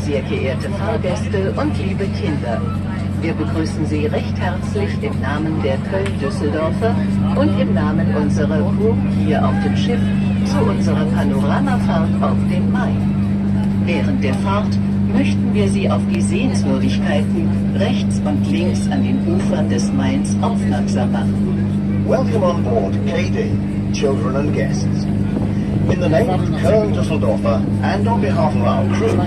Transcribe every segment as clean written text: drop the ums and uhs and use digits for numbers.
Sehr geehrte Fahrgäste und liebe Kinder, wir begrüßen Sie recht herzlich im Namen der Köln-Düsseldorfer und im Namen unserer Crew hier auf dem Schiff zu unserer Panoramafahrt auf den Main. Während der Fahrt möchten wir Sie auf die Sehenswürdigkeiten rechts und links an den Ufern des Mains aufmerksam machen. Welcome on board KD, children and guests. In the name of the Köln-Düsseldorfer and on behalf of our crew,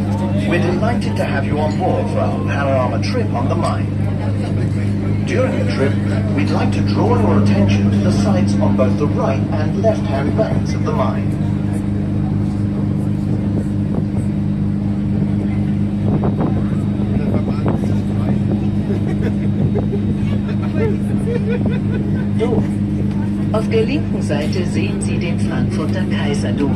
we're delighted to have you on board for our panorama trip on the Main. During the trip, we'd like to draw your attention to the sights on both the right and left-hand banks of the Main. Auf der linken Seite sehen Sie den Frankfurter Kaiserdom.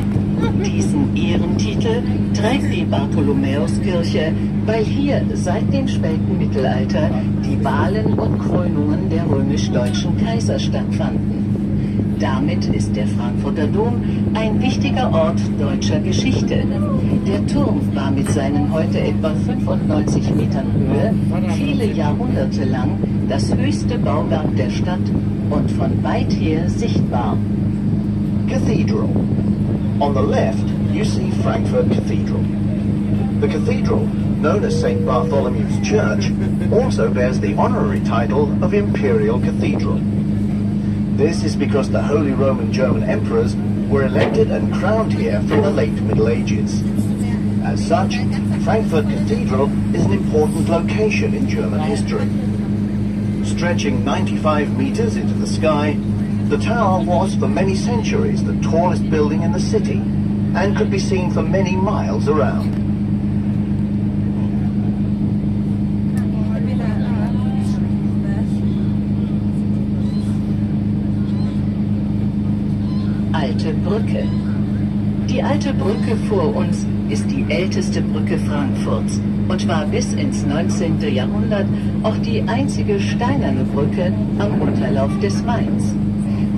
Diesen Ehrentitel trägt die Bartholomäuskirche, weil hier seit dem späten Mittelalter die Wahlen und Krönungen der römisch-deutschen Kaiser stattfanden. Damit ist der Frankfurter Dom ein wichtiger Ort deutscher Geschichte. Der Turm war mit seinen heute etwa 95 Metern Höhe viele Jahrhunderte lang das höchste Bauwerk der Stadt und von weit her sichtbar. Cathedral. On the left, you see Frankfurt Cathedral. The cathedral, known as St. Bartholomew's Church, also bears the honorary title of Imperial Cathedral. This is because the Holy Roman German emperors were elected and crowned here from the late Middle Ages. As such, Frankfurt Cathedral is an important location in German history. Stretching 95 meters into the sky, the tower was for many centuries the tallest building in the city and could be seen for many miles around. Alte Brücke. Die alte Brücke vor uns ist die älteste Brücke Frankfurts und war bis ins 19. Jahrhundert auch die einzige steinerne Brücke am Unterlauf des Mains.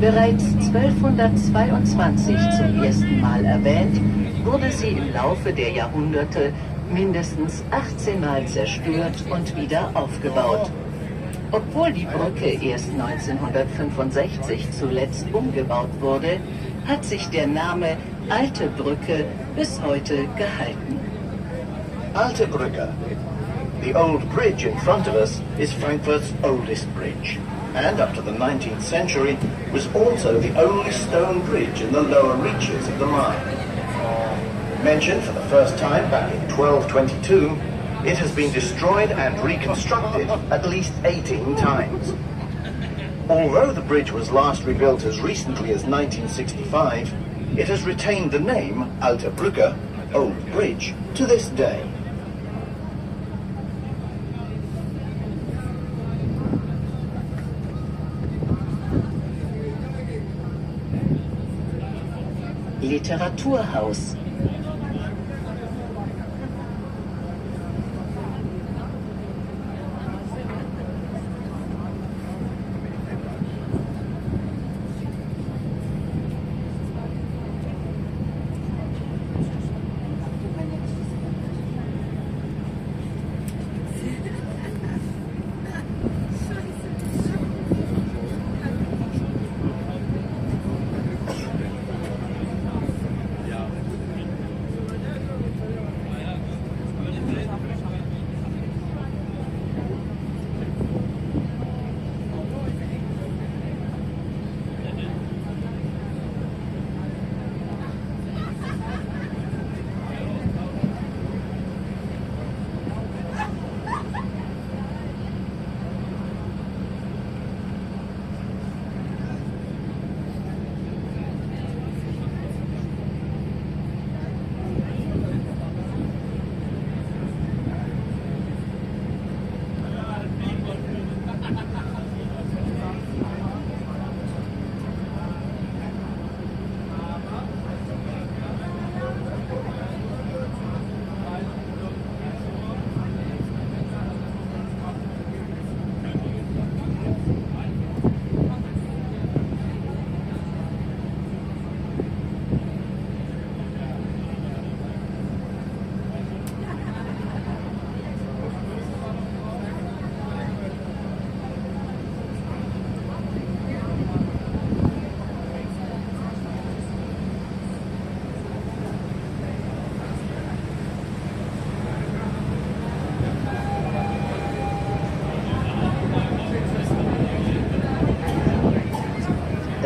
Bereits 1222 zum ersten Mal erwähnt, wurde sie im Laufe der Jahrhunderte mindestens 18 Mal zerstört und wieder aufgebaut. Obwohl die Brücke erst 1965 zuletzt umgebaut wurde, hat sich der Name Alte Brücke bis heute gehalten. Alte Brücke. The old bridge in front of us is Frankfurt's oldest bridge, and up to the 19th century was also the only stone bridge in the lower reaches of the Main. Mentioned for the first time back in 1222, it has been destroyed and reconstructed at least 18 times. Although the bridge was last rebuilt as recently as 1965, it has retained the name Alte Brücke, Old Bridge, to this day. Literaturhaus.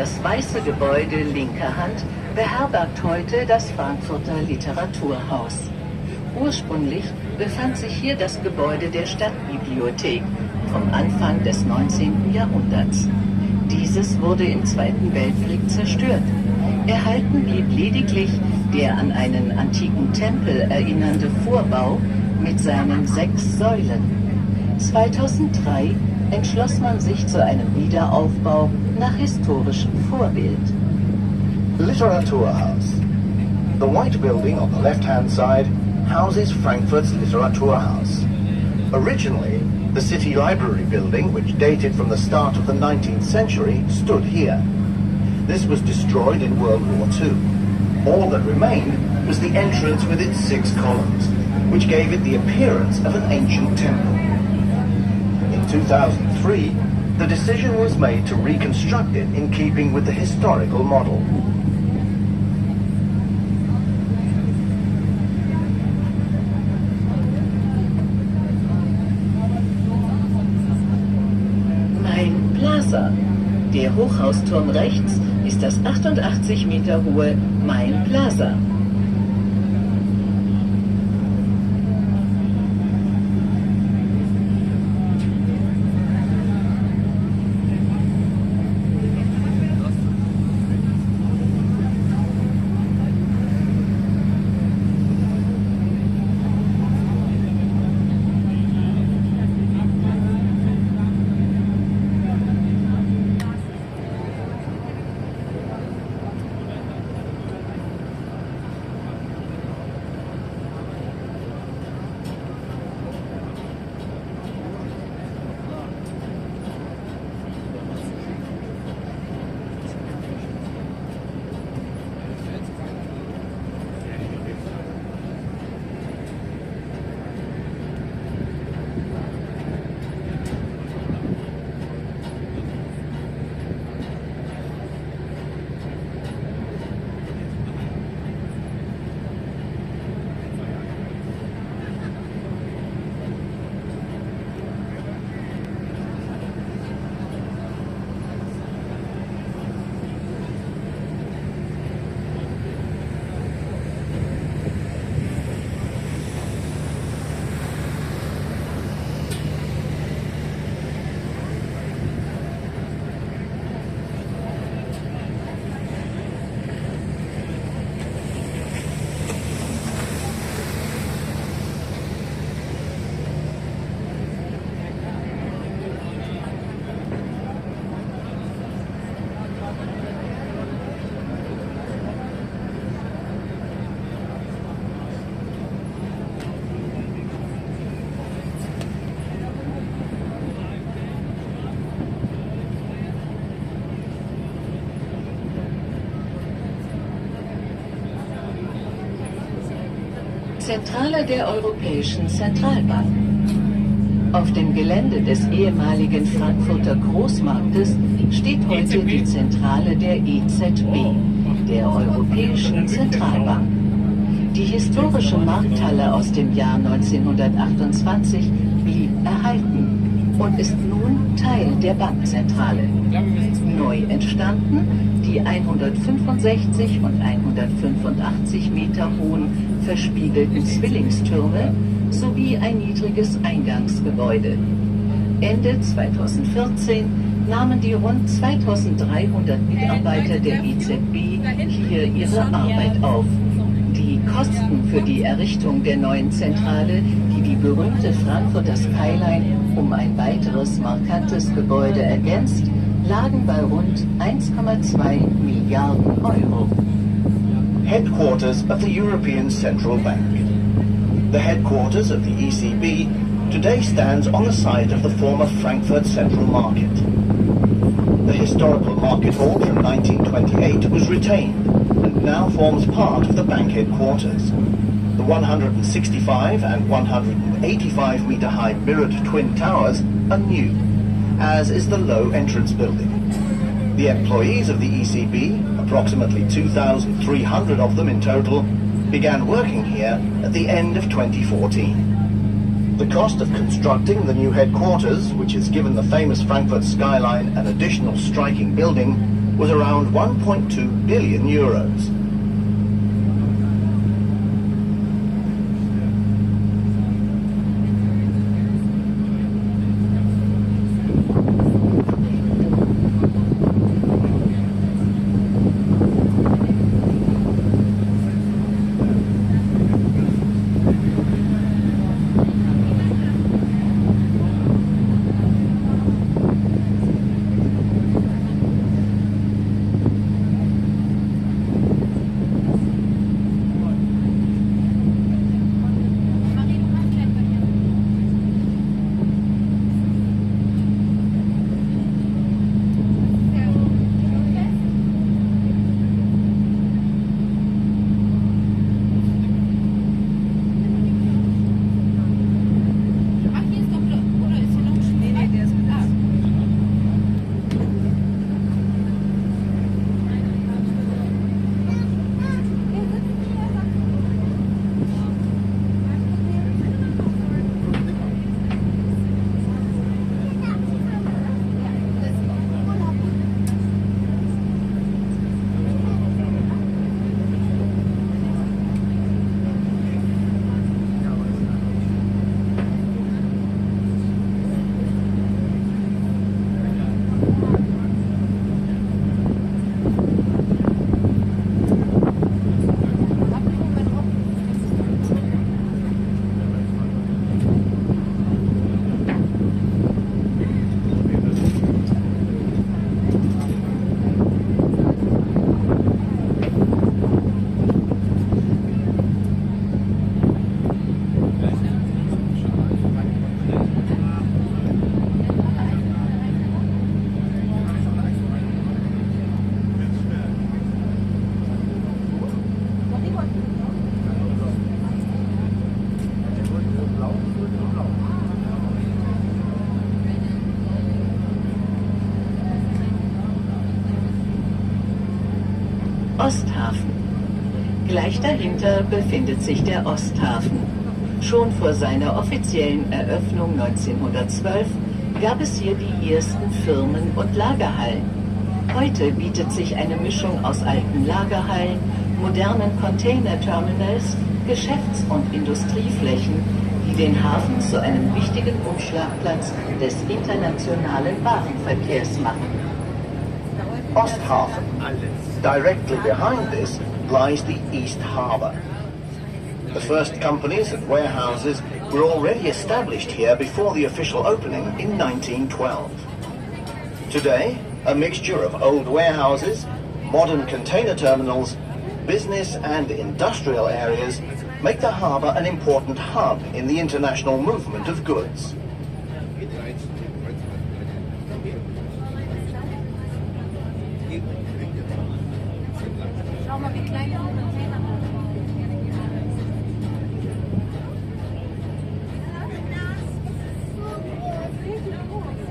Das weiße Gebäude linker Hand beherbergt heute das Frankfurter Literaturhaus. Ursprünglich befand sich hier das Gebäude der Stadtbibliothek vom Anfang des 19. Jahrhunderts. Dieses wurde im Zweiten Weltkrieg zerstört. Erhalten blieb lediglich der an einen antiken Tempel erinnernde Vorbau mit seinen 6 Säulen. 2003 entschloss man sich zu einem Wiederaufbau nach historischem Vorbild. Literaturhaus. The white building on the left-hand side houses Frankfurt's Literaturhaus. Originally, the city library building, which dated from the start of the 19th century, stood here. This was destroyed in World War II. All that remained was the entrance with its 6 columns, which gave it the appearance of an ancient temple. In 2003, the decision was made to reconstruct it in keeping with the historical model. Der Hochhausturm rechts ist das 88 Meter hohe Main Plaza. Zentrale der Europäischen Zentralbank. Auf dem Gelände des ehemaligen Frankfurter Großmarktes steht heute die Zentrale der EZB, der Europäischen Zentralbank. Die historische Markthalle aus dem Jahr 1928 blieb erhalten und ist nun Teil der Bankzentrale. Neu entstanden die 165 und 185 Meter hohen verspiegelten Zwillingstürme sowie ein niedriges Eingangsgebäude. Ende 2014 nahmen die rund 2300 Mitarbeiter der EZB hier ihre Arbeit auf. Die Kosten für die Errichtung der neuen Zentrale, die die berühmte Frankfurter Skyline um ein weiteres markantes Gebäude ergänzt, lagen bei rund 1,2 Milliarden Euro. Headquarters of the European Central Bank. The headquarters of the ECB today stands on the site of the former Frankfurt Central Market. The historical market hall from 1928 was retained and now forms part of the bank headquarters. The 165 and 185 meter high mirrored twin towers are new, as is the low entrance building. The employees of the ECB, approximately 2,300 of them in total, began working here at the end of 2014. The cost of constructing the new headquarters, which has given the famous Frankfurt skyline an additional striking building, was around 1.2 billion euros. Osthafen. Gleich dahinter befindet sich der Osthafen. Schon vor seiner offiziellen Eröffnung 1912 gab es hier die ersten Firmen und Lagerhallen. Heute bietet sich eine Mischung aus alten Lagerhallen, modernen Container-Terminals, Geschäfts- und Industrieflächen, die den Hafen zu einem wichtigen Umschlagplatz des internationalen Warenverkehrs machen. Osthafen. Directly behind this lies the East Harbour. The first companies and warehouses were already established here before the official opening in 1912. Today, a mixture of old warehouses, modern container terminals, business and industrial areas make the harbour an important hub in the international movement of goods. Schau mal, wie klein die Container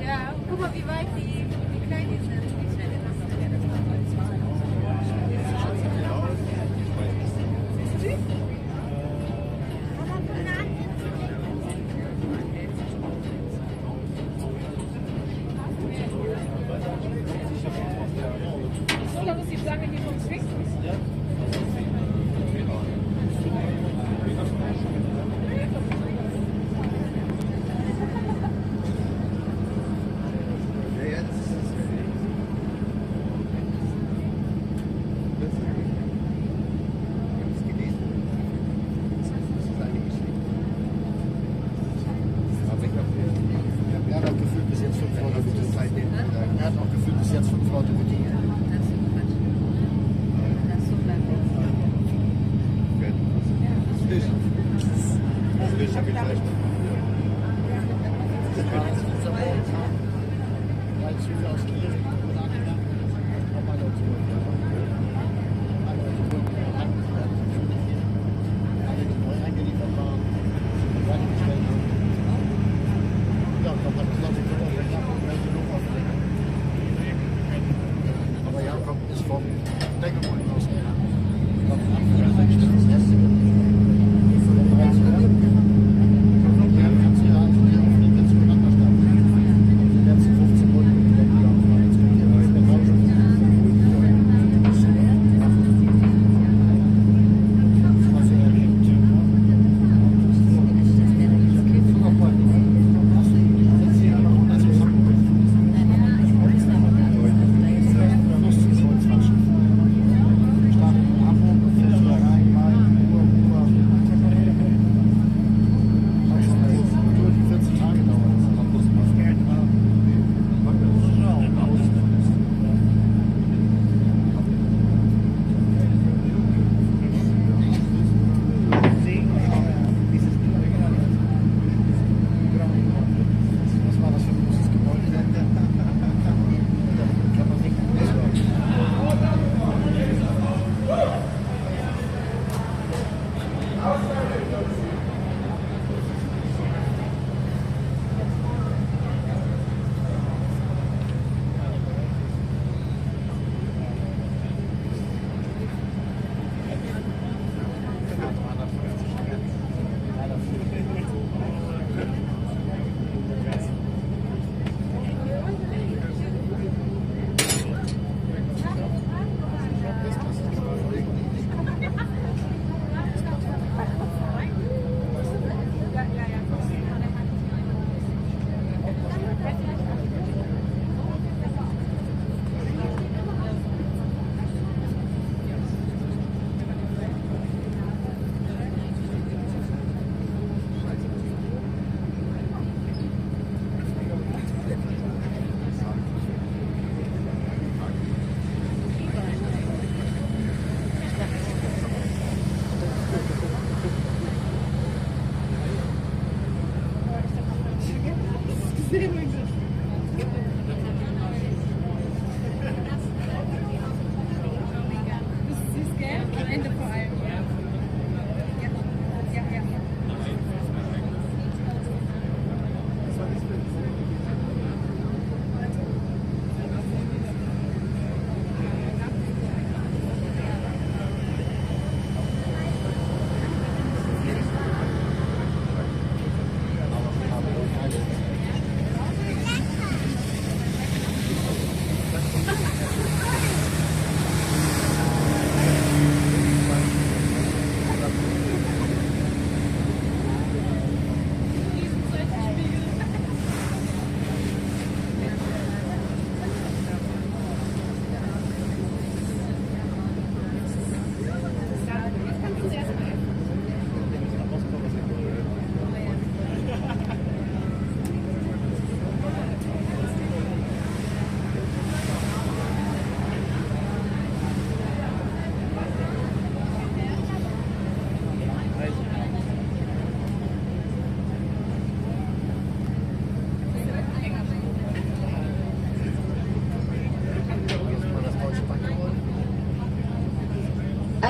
ja, guck mal, wie weit wie klein die sind. So, da muss ich sagen, die vom Fix ist.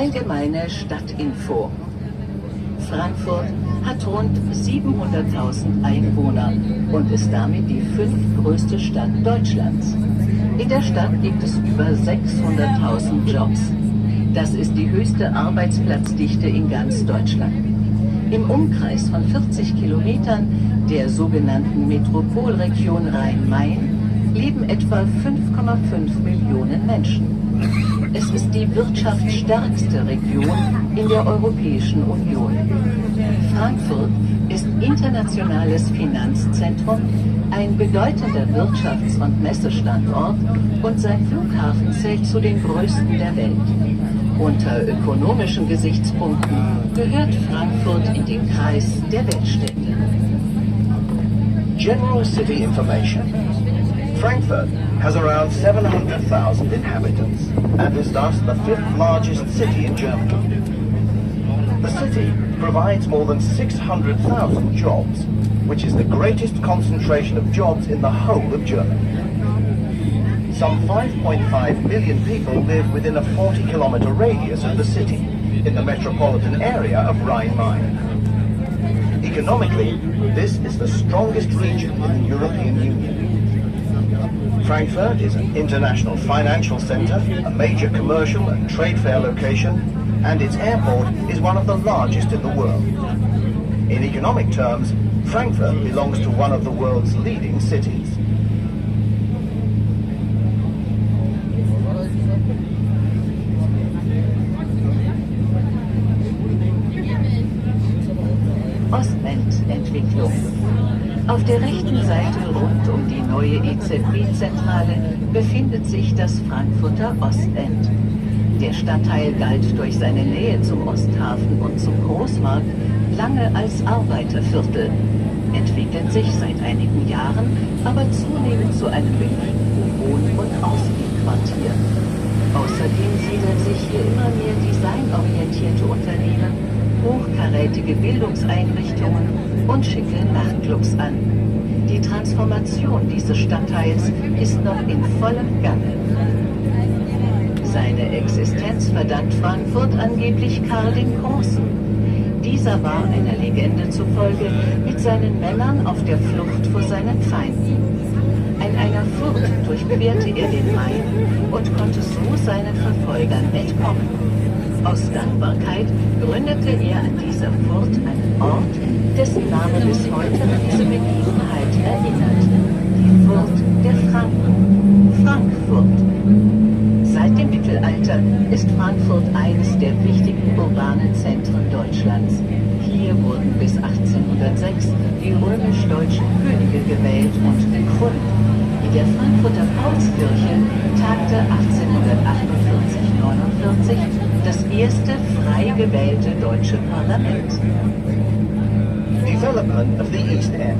Allgemeine Stadtinfo. Frankfurt hat rund 700.000 Einwohner und ist damit die fünftgrößte Stadt Deutschlands. In der Stadt gibt es über 600.000 Jobs. Das ist die höchste Arbeitsplatzdichte in ganz Deutschland. Im Umkreis von 40 Kilometern der sogenannten Metropolregion Rhein-Main leben etwa 5,5 Millionen Menschen. Es ist die wirtschaftsstärkste Region in der Europäischen Union. Frankfurt ist internationales Finanzzentrum, ein bedeutender Wirtschafts- und Messestandort und sein Flughafen zählt zu den größten der Welt. Unter ökonomischen Gesichtspunkten gehört Frankfurt in den Kreis der Weltstädte. General city information. Frankfurt has around 700,000 inhabitants and is thus the fifth largest city in Germany. The city provides more than 600,000 jobs, which is the greatest concentration of jobs in the whole of Germany. Some 5.5 million people live within a 40-kilometer radius of the city, in the metropolitan area of Rhine-Main. Economically, this is the strongest region in the European Union. Frankfurt is an international financial center, a major commercial and trade fair location, and its airport is one of the largest in the world. In economic terms, Frankfurt belongs to one of the world's leading cities. Ostend-Entwicklung. Auf der rechten Seite rund um die neue EZB-Zentrale befindet sich das Frankfurter Ostend. Der Stadtteil galt durch seine Nähe zum Osthafen und zum Großmarkt lange als Arbeiterviertel, entwickelt sich seit einigen Jahren aber zunehmend zu einem beliebten Wohn- und Ausflugquartier. Außerdem siedeln sich hier immer mehr designorientierte Unternehmen, hochkarätige Bildungseinrichtungen und schicke Nachtclubs an. Die Transformation dieses Stadtteils ist noch in vollem Gange. Seine Existenz verdankt Frankfurt angeblich Karl dem Großen. Dieser war einer Legende zufolge mit seinen Männern auf der Flucht vor seinen Feinden. In einer Furt durchquerte er den Main und konnte so seinen Verfolgern entkommen. Aus Dankbarkeit gründete er an dieser Furt einen Ort, dessen Name bis heute an diese Begebenheit erinnert. Die Furt der Franken, Frankfurt. Seit dem Mittelalter ist Frankfurt eines der wichtigen urbanen Zentren Deutschlands. Hier wurden bis 1806 die römisch-deutschen Könige gewählt und gekrönt. In der Frankfurter Paulskirche tagte 1848-49 das erste frei gewählte deutsche Parlament. Development of the East End.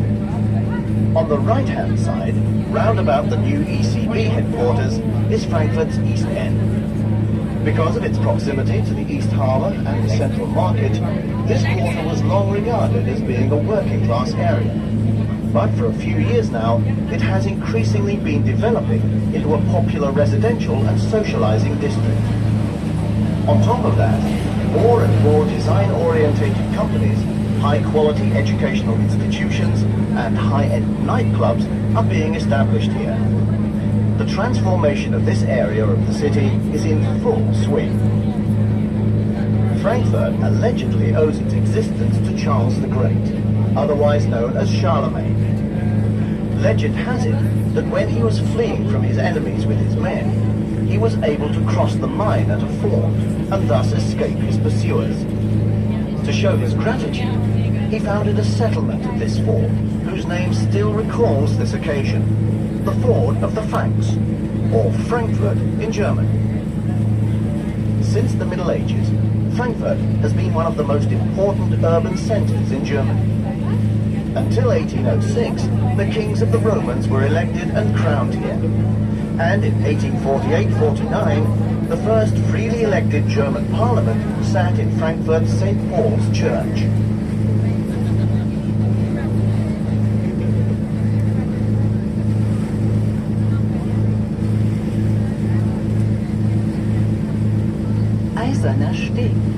On the right-hand side, round about the new ECB headquarters, is Frankfurt's East End. Because of its proximity to the East Harbour and the Central Market, this quarter was long regarded as being a working-class area. But for a few years now, it has increasingly been developing into a popular residential and socializing district. On top of that, more and more design-orientated companies, high-quality educational institutions, and high-end nightclubs are being established here. The transformation of this area of the city is in full swing. Frankfurt allegedly owes its existence to Charles the Great, otherwise known as Charlemagne. Legend has it that when he was fleeing from his enemies with his men, he was able to cross the Main at a ford and thus escape his pursuers. To show his gratitude, he founded a settlement at this ford, whose name still recalls this occasion, the Ford of the Franks, or Frankfurt in German. Since the Middle Ages, Frankfurt has been one of the most important urban centers in Germany. Until 1806, the kings of the Romans were elected and crowned here. And in 1848-49, the first freely elected German parliament sat in Frankfurt's St. Paul's Church. Eiserner Eiserner Steg.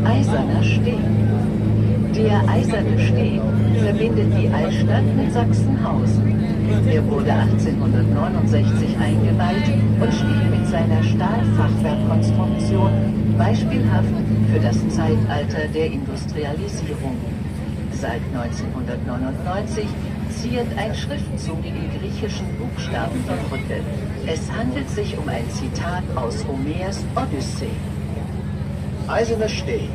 Eiserner Steg. Der Eiserne Steg verbindet die Altstadt mit Sachsenhausen. Er wurde 1869 eingeweiht und steht mit seiner Stahlfachwerkkonstruktion beispielhaft für das Zeitalter der Industrialisierung. Seit 1999 ziert ein Schriftzug in griechischen Buchstaben die Brücke. Es handelt sich um ein Zitat aus Homers Odyssee. Eiserner Steg.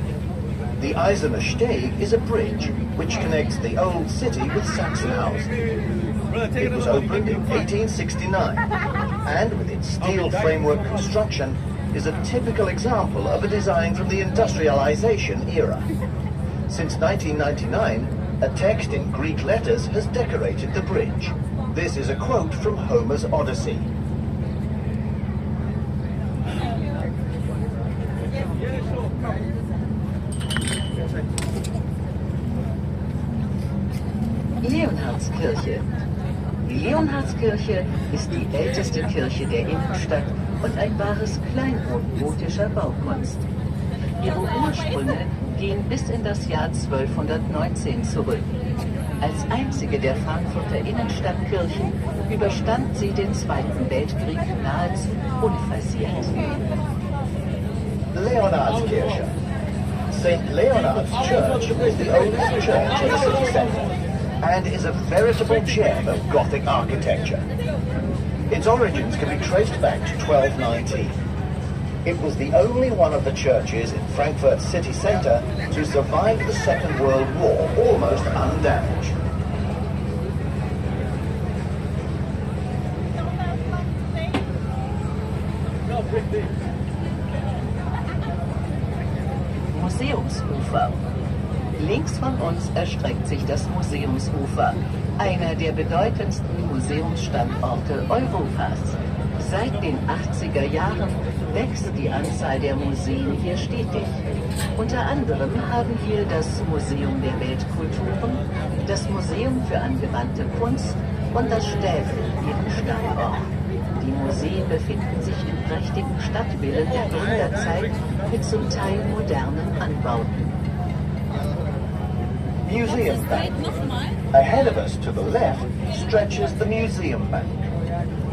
The Eiserner Steg is a bridge which connects the old city with Sachsenhausen. It was opened in 1869 and with its steel framework construction is a typical example of a design from the industrialization era. Since 1999, a text in Greek letters has decorated the bridge. This is a quote from Homer's Odyssey. Leonhardskirche. Die Leonhardskirche ist die älteste Kirche der Innenstadt und ein wahres Kleinod gotischer Baukunst. Ihre Ursprünge gehen bis in das Jahr 1219 zurück. Als einzige der Frankfurter Innenstadtkirchen überstand sie den Zweiten Weltkrieg nahezu unversehrt. Leonhardskirche. St. Leonhard's Church is the oldest church in the city centre and is a veritable gem of Gothic architecture. Its origins can be traced back to 1219. It was the only one of the churches in Frankfurt city centre to survive the Second World War almost undamaged. Museumsufer. Links von uns erstreckt sich das Museumsufer, einer der bedeutendsten Museumsstandorte Europas. Seit den 80er Jahren wächst die Anzahl der Museen hier stetig. Unter anderem haben wir das Museum der Weltkulturen, das Museum für angewandte Kunst und das Städel ihren Standort. Die Museen befinden sich in prächtigen Stadtvillen der Gründerzeit mit zum Teil modernen Anbauten. Museum Bank. Ahead of us to the left stretches the Museum Bank,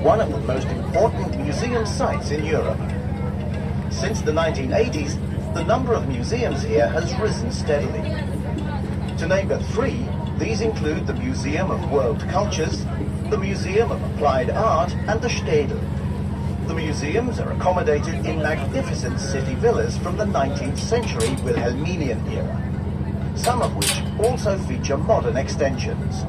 one of the most important museum sites in Europe. Since the 1980s, the number of museums here has risen steadily. To name but three, these include the Museum of World Cultures, the Museum of Applied Art and the Städel. The museums are accommodated in magnificent city villas from the 19th century Wilhelminian era, some of which also feature modern extensions.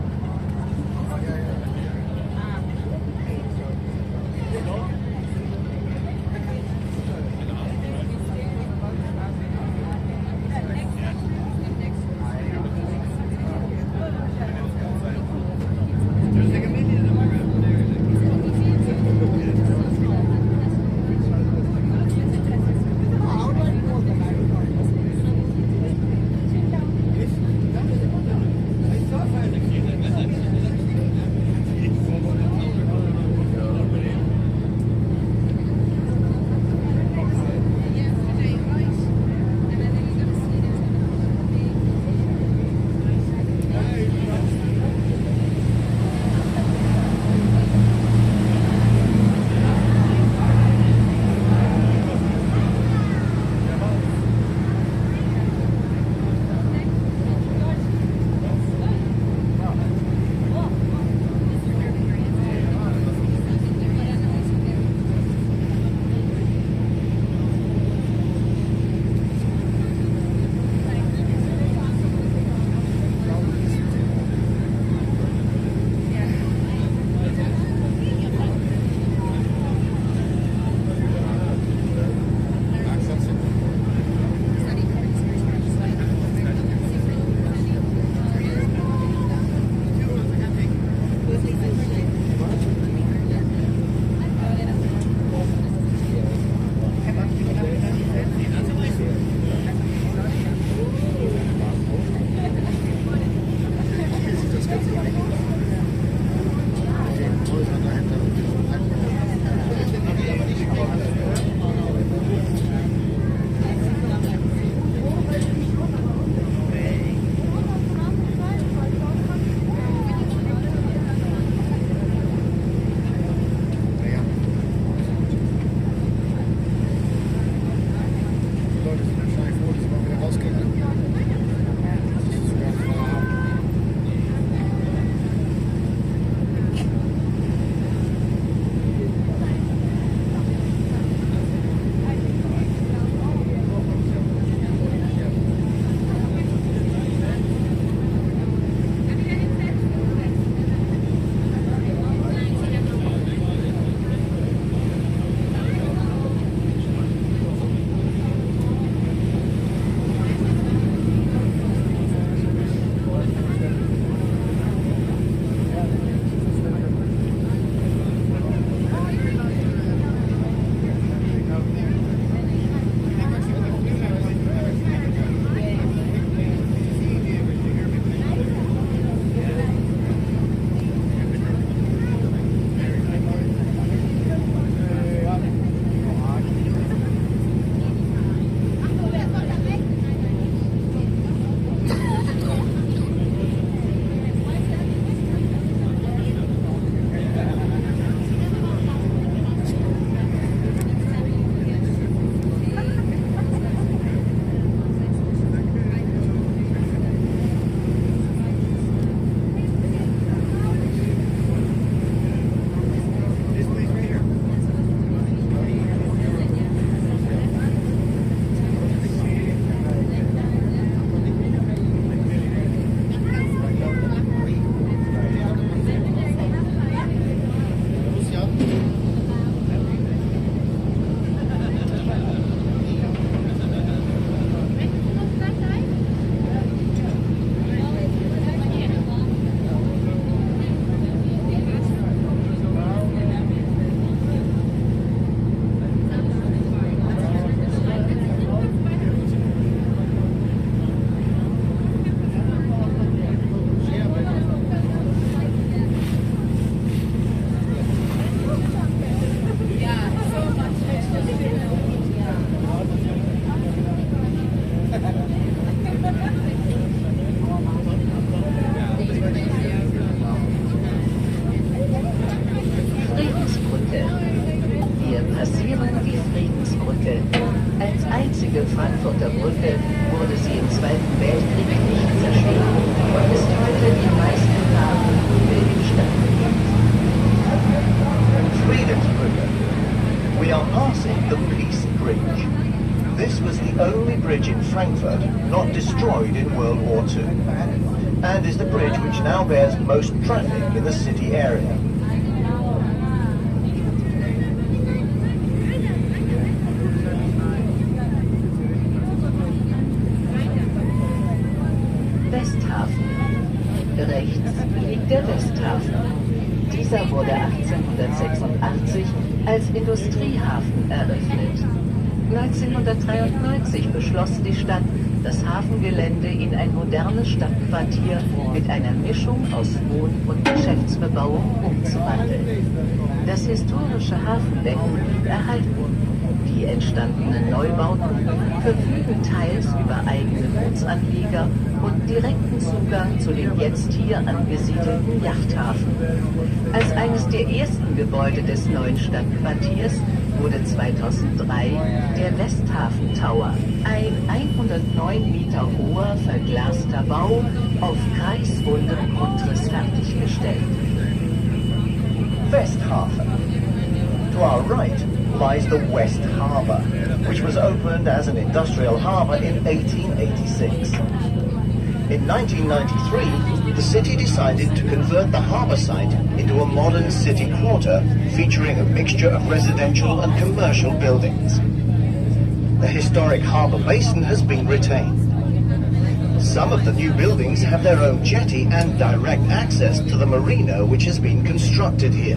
is the bridge which now bears most traffic in the city area. Westhafen. Rechts liegt der Westhafen. Dieser wurde 1886 als Industriehafen eröffnet. 1993 beschloss die Stadt, das Hafengelände in ein modernes Stadtquartier mit einer Mischung aus Wohn- und Geschäftsbebauung umzuwandeln. Das historische Hafenbecken blieb erhalten. Die entstandenen Neubauten verfügen teils über eigene Bootsanlieger und direkten Zugang zu dem jetzt hier angesiedelten Yachthafen. Als eines der ersten Gebäude des neuen Stadtquartiers wurde 2003 der Westhafen Tower, ein 109 Meter hoher verglaster Bau auf kreisrundem Grundriss fertiggestellt. Westhafen. To our right lies the West Harbour, which was opened as an industrial harbour in 1886. In 1993, the city decided to convert the harbour site into a modern city quarter featuring a mixture of residential and commercial buildings. The historic harbour basin has been retained. Some of the new buildings have their own jetty and direct access to the marina which has been constructed here.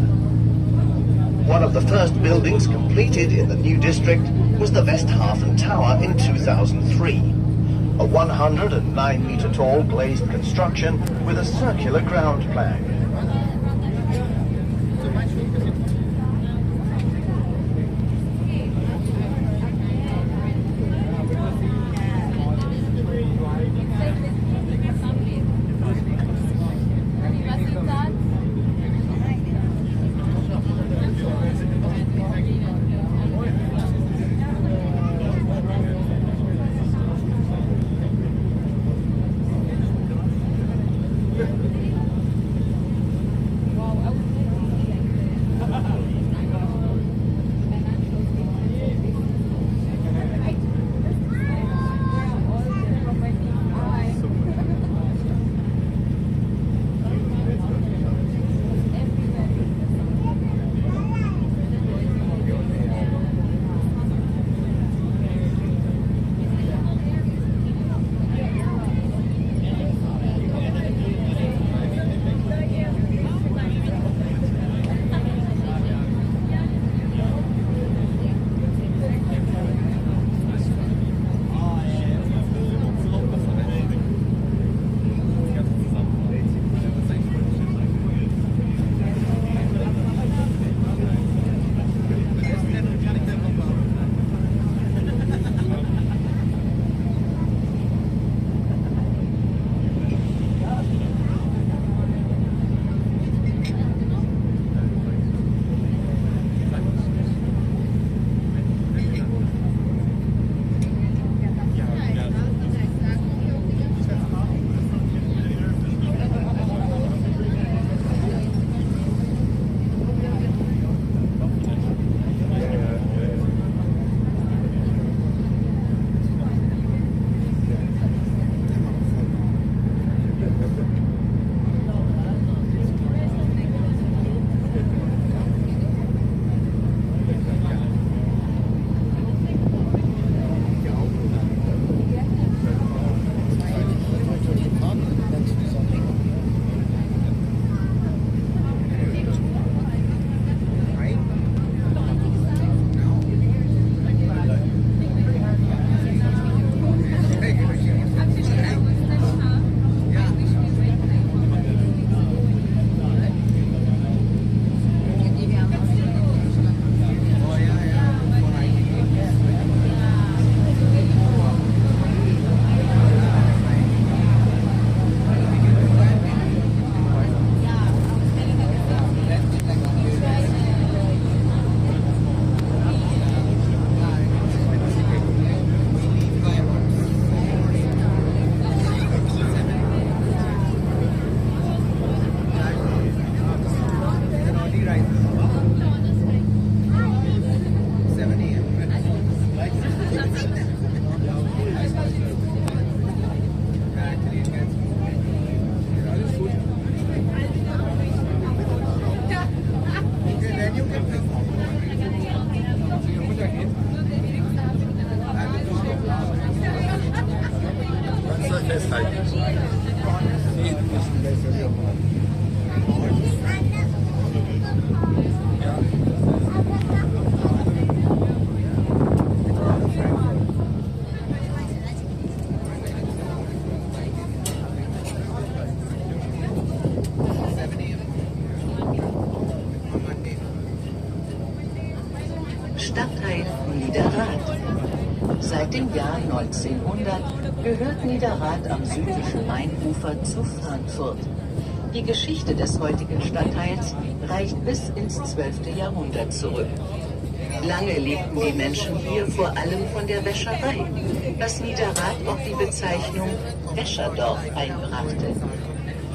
One of the first buildings completed in the new district was the Westhafen Tower in 2003, a 109-meter tall glazed construction with a circular ground plan. Stadtteil Niederrad. Seit dem Jahr 1900 gehört Niederrad am südlichen Mainufer zu Frankfurt. Die Geschichte des heutigen Stadtteils reicht bis ins 12. Jahrhundert zurück. Lange lebten die Menschen hier vor allem von der Wäscherei, was Niederrad auch die Bezeichnung Wäscherdorf einbrachte.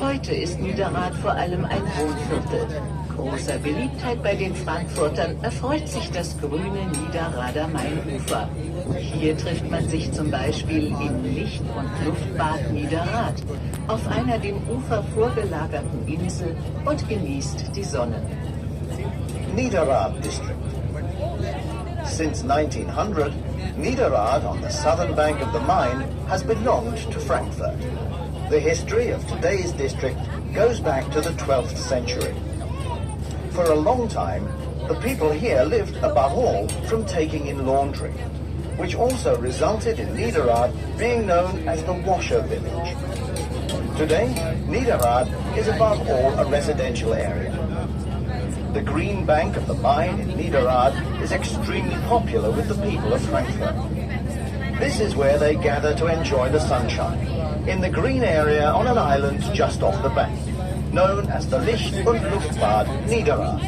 Heute ist Niederrad vor allem ein Wohnviertel. Großer Beliebtheit bei den Frankfurtern erfreut sich das grüne Niederrader Mainufer. Hier trifft man sich zum Beispiel im Licht- und Luftbad Niederrad auf einer dem Ufer vorgelagerten Insel und genießt die Sonne. Niederrad district. Since 1900, Niederrad on the southern bank of the Main has belonged to Frankfurt. The history of today's district goes back to the 12th century. For a long time, the people here lived above all from taking in laundry, which also resulted in Niederrad being known as the washer village. Today, Niederrad is above all a residential area. The green bank of the Main in Niederrad is extremely popular with the people of Frankfurt. This is where they gather to enjoy the sunshine, in the green area on an island just off the bank, known as the Licht- und Luftbad Niederrad.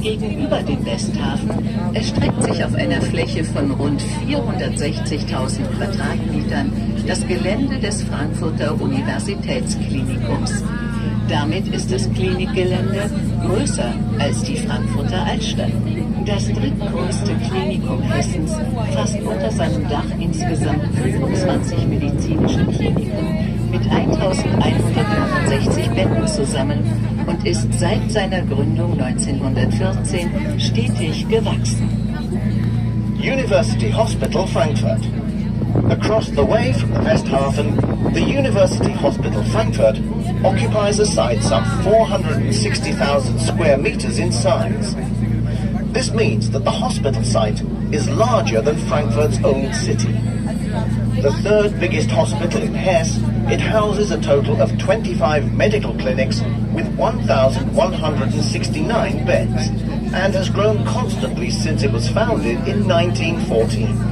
Gegenüber dem Westhafen erstreckt sich auf einer Fläche von rund 460.000 Quadratmetern das Gelände des Frankfurter Universitätsklinikums. Damit ist das Klinikgelände größer als die Frankfurter Altstadt. Das drittgrößte Klinikum Hessens fasst unter seinem Dach insgesamt 25 medizinische Kliniken mit 1169 Betten zusammen und ist seit seiner Gründung 1914 stetig gewachsen. University Hospital Frankfurt. Across the way from the Westhafen, the University Hospital Frankfurt occupies a site some 460,000 square meters in size. This means that the hospital site is larger than Frankfurt's own city. The third biggest hospital in Hesse, it houses a total of 25 medical clinics with 1,169 beds and has grown constantly since it was founded in 1914.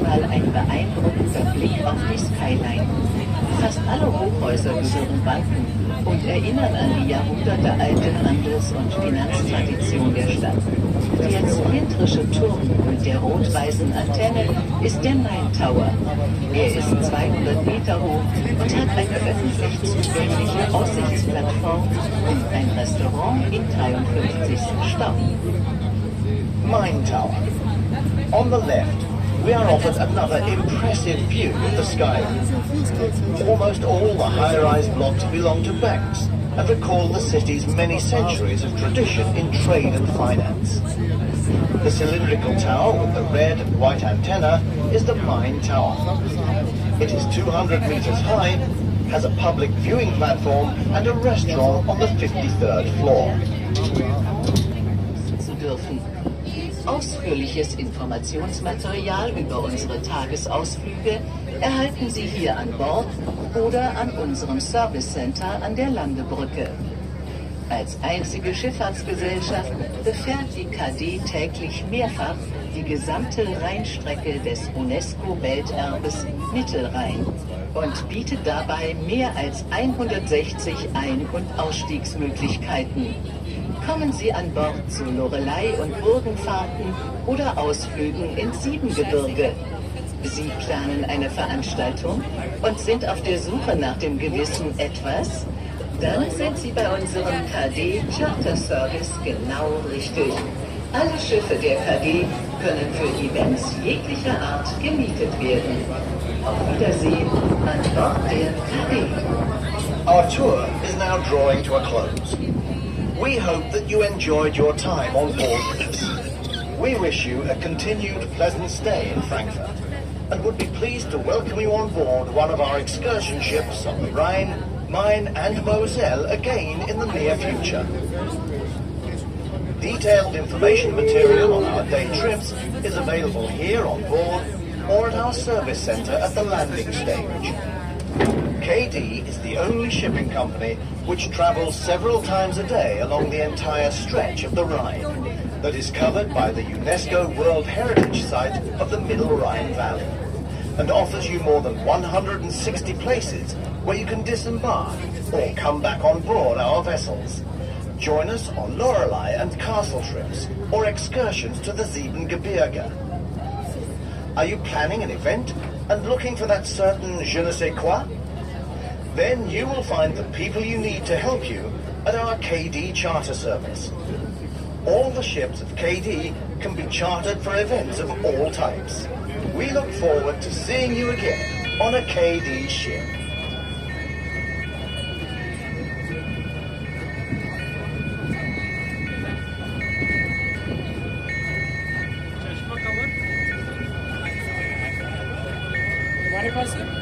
einmal ein beeindruckender Blick auf die Skyline. Fast alle Hochhäuser gehören Banken und erinnern an die jahrhundertealte Handels- und Finanztradition der Stadt. Der zylindrische Turm mit der rot-weißen Antenne ist der Main Tower. Er ist 200 Meter hoch und hat eine öffentlich zugängliche Aussichtsplattform und ein Restaurant im 53. Stock. Main Tower. On the left, we are offered another impressive view of the skyline. Almost all the high-rise blocks belong to banks and recall the city's many centuries of tradition in trade and finance. The cylindrical tower with the red and white antenna is the Main Tower. It is 200 meters high, has a public viewing platform and a restaurant on the 53rd floor. Zu dürfen. Ausführliches Informationsmaterial über unsere Tagesausflüge erhalten Sie hier an Bord oder an unserem Service Center an der Landebrücke. Als einzige Schifffahrtsgesellschaft befährt die KD täglich mehrfach die gesamte Rheinstrecke des UNESCO-Welterbes Mittelrhein und bietet dabei mehr als 160 Ein- und Ausstiegsmöglichkeiten. Kommen Sie an Bord zu Lorelei- und Burgenfahrten oder Ausflügen ins Siebengebirge. Sie planen eine Veranstaltung und sind auf der Suche nach dem gewissen Etwas? Dann sind Sie bei unserem KD Charter Service genau richtig. Alle Schiffe der KD können für Events jeglicher Art gemietet werden. Auf Wiedersehen an Bord der KD. Our tour is now drawing to a close. We hope that you enjoyed your time on board with us. We wish you a continued pleasant stay in Frankfurt and would be pleased to welcome you on board one of our excursion ships on the Rhine, Main and Moselle again in the near future. Detailed information material on our day trips is available here on board or at our service centre at the landing stage. KD is the only shipping company which travels several times a day along the entire stretch of the Rhine that is covered by the UNESCO World Heritage Site of the Middle Rhine Valley and offers you more than 160 places where you can disembark or come back on board our vessels. Join us on Lorelei and Castle trips or excursions to the Siebengebirge. Are you planning an event and looking for that certain je ne sais quoi? Then you will find the people you need to help you at our KD charter service. All the ships of KD can be chartered for events of all types. We look forward to seeing you again on a KD ship. हमारे पास है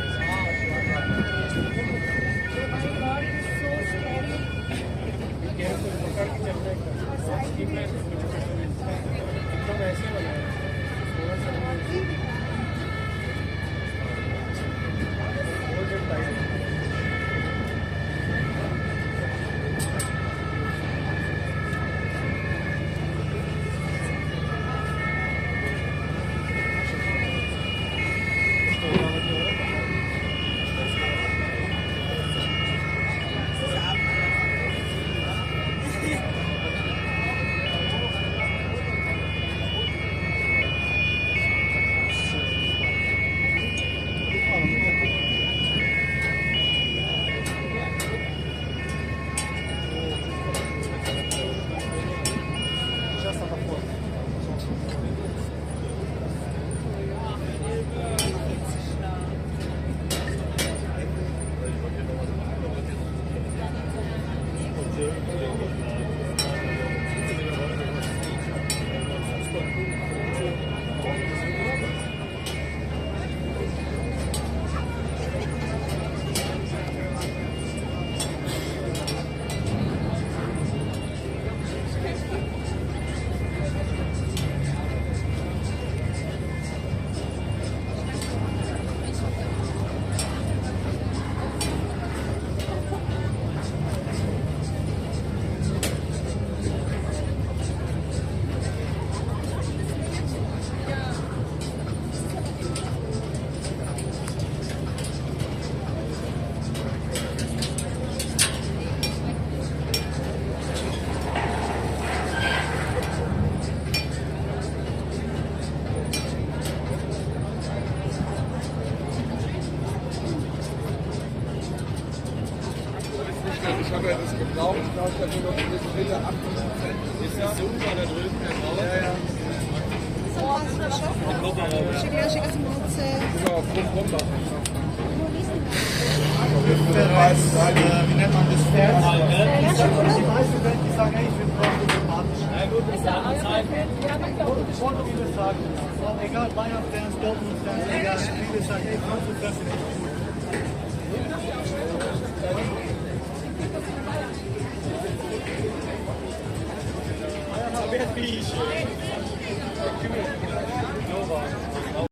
ich habe ja das gebraucht, ich glaube, da nur noch ein bisschen Liter 8%. Ist das super da drüben? Ja, ja. Genau, Pump runter. Wie nennt man das Pferd? Die meisten Welt, die sagen, hey, wir brauchen sympathisch. Ja gut, das ist ja Zeit. Und viele sagen, egal, Bayern, Fans, Dortmund, Fans, egal, viele sagen, hey, Frankfurt, das ist nicht gut. Bayern, wer wie ich.